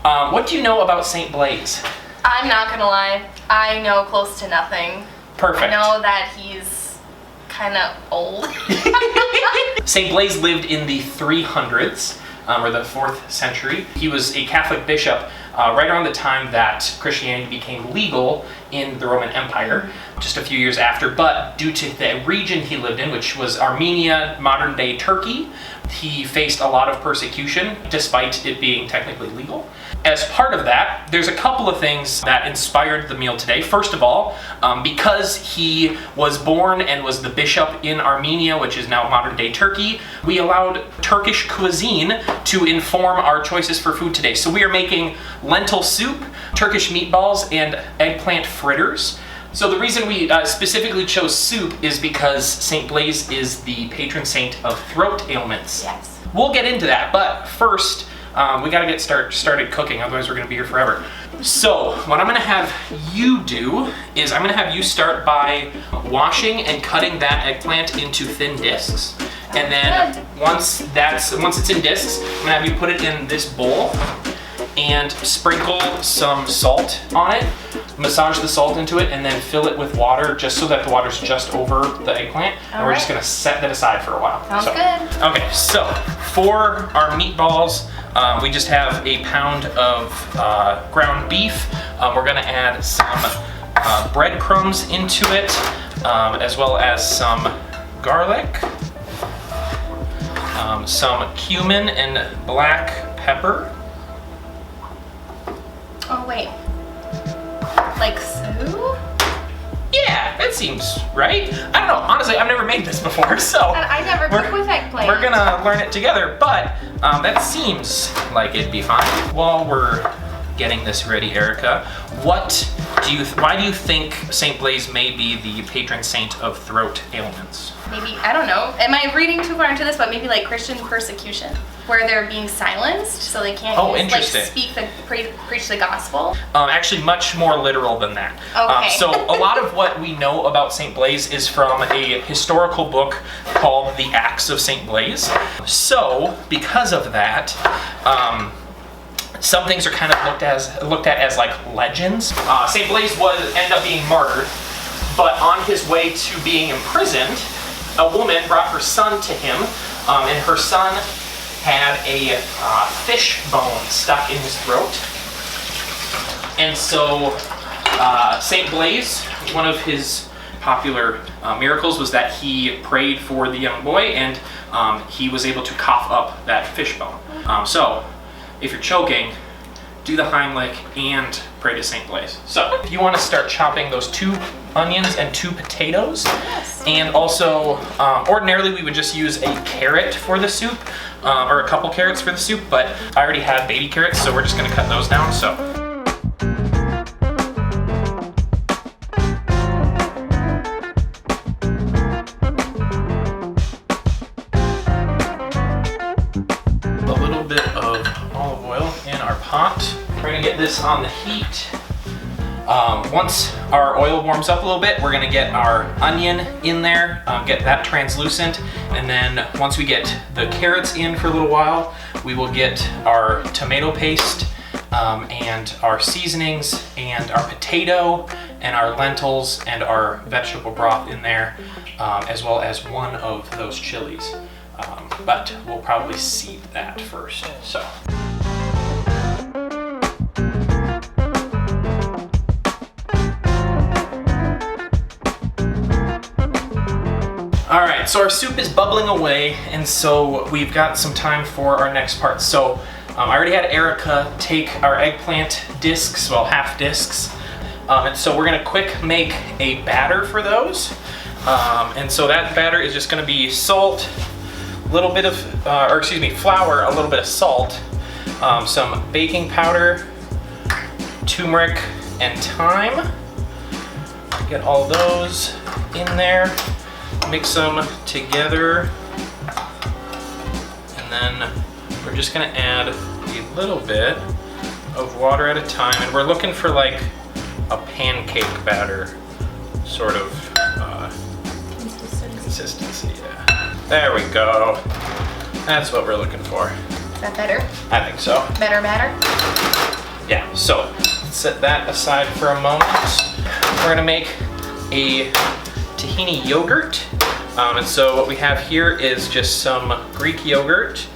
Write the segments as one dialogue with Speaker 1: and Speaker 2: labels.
Speaker 1: What do you know about St. Blais?
Speaker 2: I'm not gonna lie, I know close to nothing.
Speaker 1: Perfect.
Speaker 2: I know that he's kind of old.
Speaker 1: St. Blais lived in the 300s, or the 4th century. He was a Catholic bishop right around the time that Christianity became legal in the Roman Empire, just a few years after. But due to the region he lived in, which was Armenia, modern-day Turkey, he faced a lot of persecution despite it being technically legal. As part of that, there's a couple of things that inspired the meal today. First of all, because he was born and was the bishop in Armenia, which is now modern-day Turkey, we allowed Turkish cuisine to inform our choices for food today. So we are making lentil soup, Turkish meatballs, and eggplant fritters. So the reason we specifically chose soup is because St. Blais is the patron saint of throat ailments.
Speaker 2: Yes.
Speaker 1: We'll get into that, but first, we gotta get started cooking, otherwise we're gonna be here forever. So, what I'm gonna have you do is I'm gonna have you start by washing and cutting that eggplant into thin discs. And then once it's in discs, I'm gonna have you put it in this bowl and sprinkle some salt on it, massage the salt into it, and then fill it with water just so that the water's just over the eggplant. And we're just gonna set that aside for a while.
Speaker 2: Sounds good.
Speaker 1: Okay, so for our meatballs, we just have a pound of ground beef. We're gonna add some breadcrumbs into it, as well as some garlic, some cumin and black pepper.
Speaker 2: Oh wait, like soup?
Speaker 1: Yeah, that seems right. I don't know, honestly, I've never made this before, so.
Speaker 2: I never cook with eggplant.
Speaker 1: We're gonna learn it together, but that seems like it'd be fine. While we're getting this ready, Erica, why do you think St. Blais may be the patron saint of throat ailments?
Speaker 2: Maybe, I don't know. Am I reading too far into this? But maybe like Christian persecution, where they're being silenced, so they can't preach the gospel.
Speaker 1: Actually, much more literal than that.
Speaker 2: Okay.
Speaker 1: So a lot of what we know about St. Blais is from a historical book called The Acts of St. Blais. So because of that, some things are kind of looked at as like legends. St. Blais ended up being martyred, but on his way to being imprisoned, a woman brought her son to him, and her son had a fish bone stuck in his throat. And so St. Blais, one of his popular miracles was that he prayed for the young boy, and he was able to cough up that fish bone. So if you're choking, do the Heimlich and pray to St. Blais. So if you want to start chopping those 2 onions and 2 potatoes,
Speaker 2: yes.
Speaker 1: And also ordinarily we would just use a carrot for the soup, or a couple carrots for the soup, but I already had baby carrots, so we're just gonna cut those down. So a little bit of olive oil in our pot. We're gonna get this on the heat. Once our oil warms up a little bit, we're gonna get our onion in there, get that translucent, and then once we get the carrots in for a little while, we will get our tomato paste and our seasonings and our potato and our lentils and our vegetable broth in there, as well as one of those chilies. But we'll probably seed that first. So. All right, so our soup is bubbling away, and so we've got some time for our next part. So I already had Erica take our eggplant discs, well, half discs, and so we're gonna quick make a batter for those. And so that batter is just gonna be salt, a little bit of, flour, a little bit of salt, some baking powder, turmeric, and thyme. Get all those in there. Mix them together, and then we're just gonna add a little bit of water at a time, and we're looking for like a pancake batter sort of consistency. Yeah. There we go. That's what we're looking for.
Speaker 2: Is that better?
Speaker 1: I think so.
Speaker 2: Better batter?
Speaker 1: Yeah, so set that aside for a moment. We're gonna make a tahini yogurt. And so what we have here is just some Greek yogurt.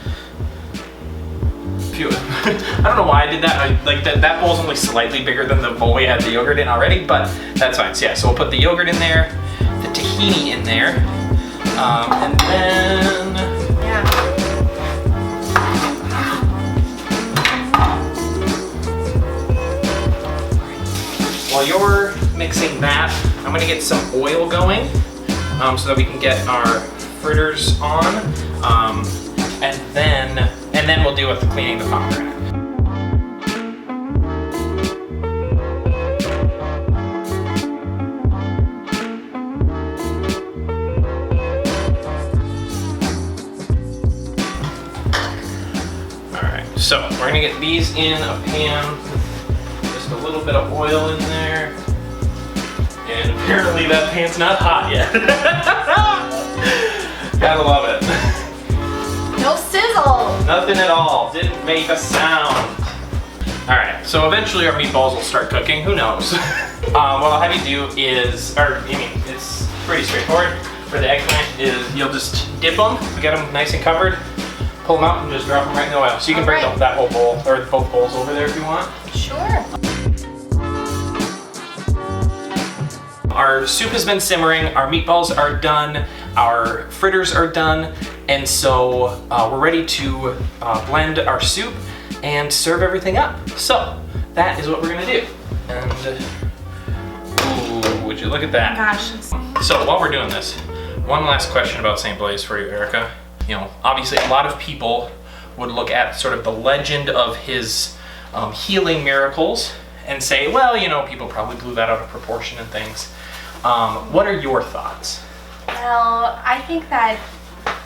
Speaker 1: I don't know why I did that. That bowl's only slightly bigger than the bowl we had the yogurt in already, but that's fine. So yeah, so we'll put the yogurt in there, the tahini in there, and then while you're mixing that, I'm gonna get some oil going so that we can get our fritters on, and then we'll deal with cleaning the pomegranate. All right, so we're gonna get these in a pan with just a little bit of oil in there. And apparently that pan's not hot yet. Gotta love it.
Speaker 2: No sizzle.
Speaker 1: Nothing at all. Didn't make a sound. All right, so eventually our meatballs will start cooking. Who knows? What I'll have you do is, it's pretty straightforward. For the eggplant is you'll just dip them, get them nice and covered, pull them out and just drop them right in the oil. So you can bring that whole bowl, or both bowls over there if you want.
Speaker 2: Sure.
Speaker 1: Our soup has been simmering, our meatballs are done, our fritters are done, and so we're ready to blend our soup and serve everything up. So that is what we're gonna do. And ooh, would you look at that?
Speaker 2: Gosh.
Speaker 1: So while we're doing this, one last question about St. Blais for you, Erica. You know, obviously a lot of people would look at sort of the legend of his healing miracles and say, well, you know, people probably blew that out of proportion and things. What are your thoughts?
Speaker 2: Well, I think that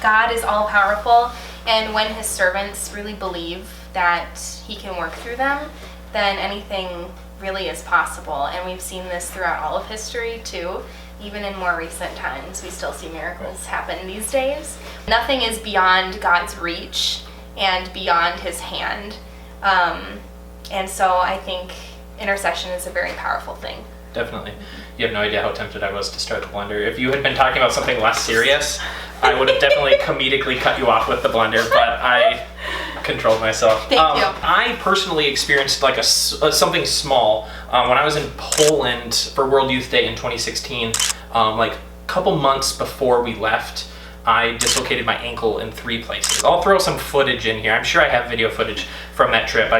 Speaker 2: God is all powerful, and when his servants really believe that he can work through them, then anything really is possible. And we've seen this throughout all of history too. Even in more recent times, we still see miracles happen these days. Nothing is beyond God's reach and beyond his hand. And so I think intercession is a very powerful thing.
Speaker 1: Definitely. You have no idea how tempted I was to start the blender. If you had been talking about something less serious, I would have definitely comedically cut you off with the blender, but I controlled myself.
Speaker 2: Thank you.
Speaker 1: I personally experienced like something small when I was in Poland for World Youth Day in 2016. Like a couple months before we left, I dislocated my ankle in 3 places. I'll throw some footage in here. I'm sure I have video footage from that trip.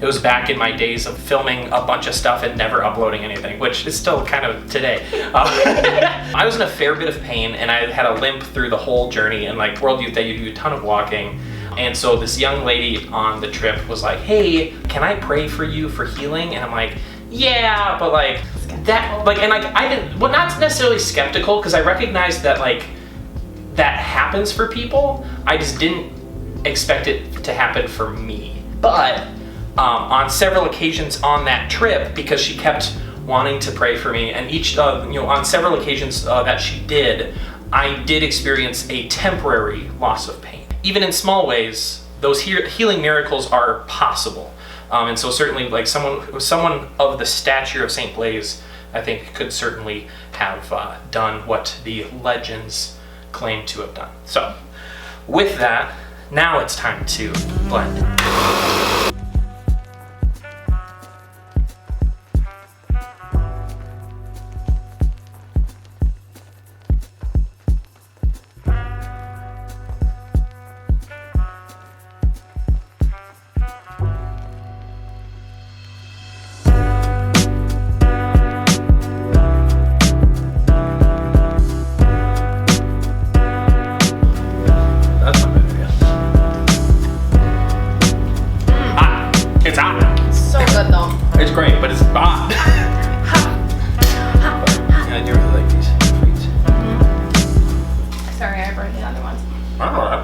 Speaker 1: It was back in my days of filming a bunch of stuff and never uploading anything, which is still kind of today. I was in a fair bit of pain and I had a limp through the whole journey, and like World Youth Day, you do a ton of walking. And so this young lady on the trip was like, hey, can I pray for you for healing? And I'm like, yeah, but like that, like, and like I didn't, well, not necessarily skeptical, because I recognized that like that happens for people. I just didn't expect it to happen for me. But on several occasions on that trip, because she kept wanting to pray for me, and each, on several occasions that she did, I did experience a temporary loss of pain. Even in small ways, those healing miracles are possible. And so certainly, like someone of the stature of St. Blais, I think could certainly have done what the legends claim to have done. So with that, now it's time to blend. It's great, but it's hot. Yeah, I do really like these treats.
Speaker 2: Sorry, I burned the other ones.
Speaker 1: Oh,